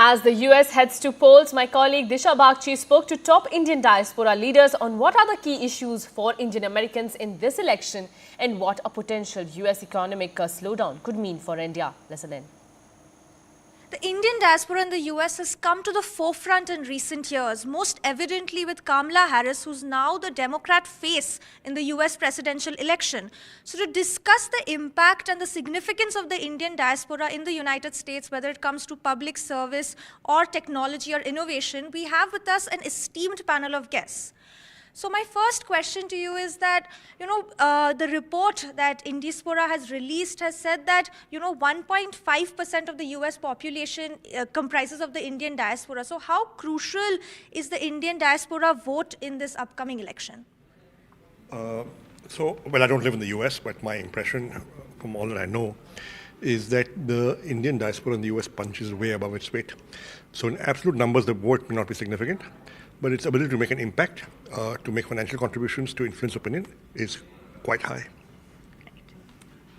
As the US heads to polls, my colleague Dishha Bagchi spoke to top Indian diaspora leaders on what are the key issues for Indian Americans in this election and what a potential US economic slowdown could mean for India. Listen in. The Indian diaspora in the US has come to the forefront in recent years, most evidently with Kamala Harris, who's now the Democrat face in the US presidential election. So to discuss the impact and the significance of the Indian diaspora in the United States, whether it comes to public service or technology or innovation, we have with us an esteemed panel of guests. So my first question to you is that, the report that Indiaspora has released has said that, 1.5% of the US population comprises of the Indian diaspora. So how crucial is the Indian diaspora vote in this upcoming election? I don't live in the US, but my impression from all that I know is that the Indian diaspora in the US punches way above its weight. So in absolute numbers, the vote may not be significant, but its ability to make an impact, to make financial contributions, to influence opinion is quite high.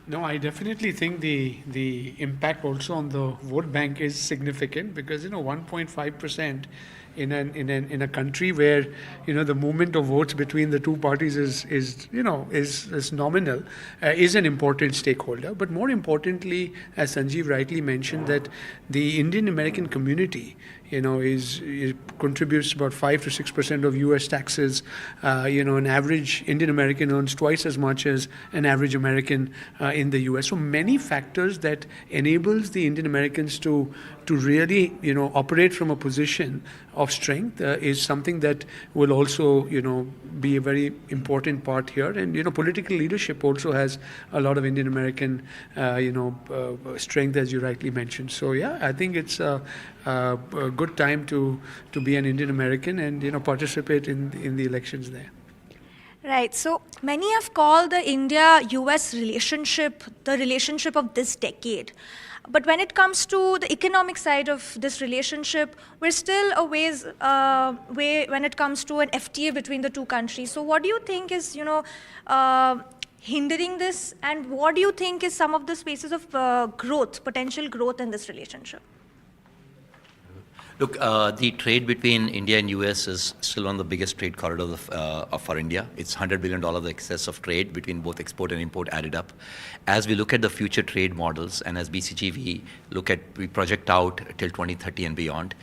No, I definitely think the impact also on the vote bank is significant because 1.5% in a country where the movement of votes between the two parties is nominal is an important stakeholder. But more importantly, as Sanjeev rightly mentioned, that the Indian American community it contributes about 5 to 6% of U.S. taxes. An average Indian American earns twice as much as an average American in the U.S. So many factors that enables the Indian Americans to really operate from a position of strength is something that will also be a very important part here. And political leadership also has a lot of Indian American strength, as you rightly mentioned. So yeah, I think it's a good time to be an Indian American and participate in the elections there. Right. So many have called the India-US relationship the relationship of this decade. But when it comes to the economic side of this relationship, we're still a ways away when it comes to an FTA between the two countries. So what do you think is, hindering this? And what do you think is some of the spaces of growth, potential growth in this relationship? Look, the trade between India and US is still one of the biggest trade corridors for India. It's $100 billion of excess of trade between both export and import added up. As we look at the future trade models and as BCG we project out till 2030 and beyond,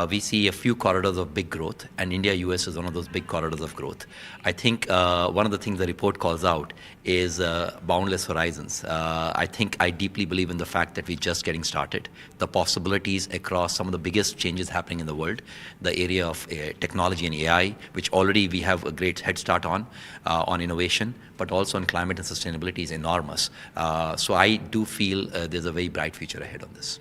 we see a few corridors of big growth, and India-US is one of those big corridors of growth. I think one of the things the report calls out is boundless horizons. I deeply believe in the fact that we're just getting started. The possibilities across some of the biggest changes happening in the world, the area of technology and AI, which already we have a great head start on innovation, but also on climate and sustainability is enormous. So I do feel there's a very bright future ahead of this.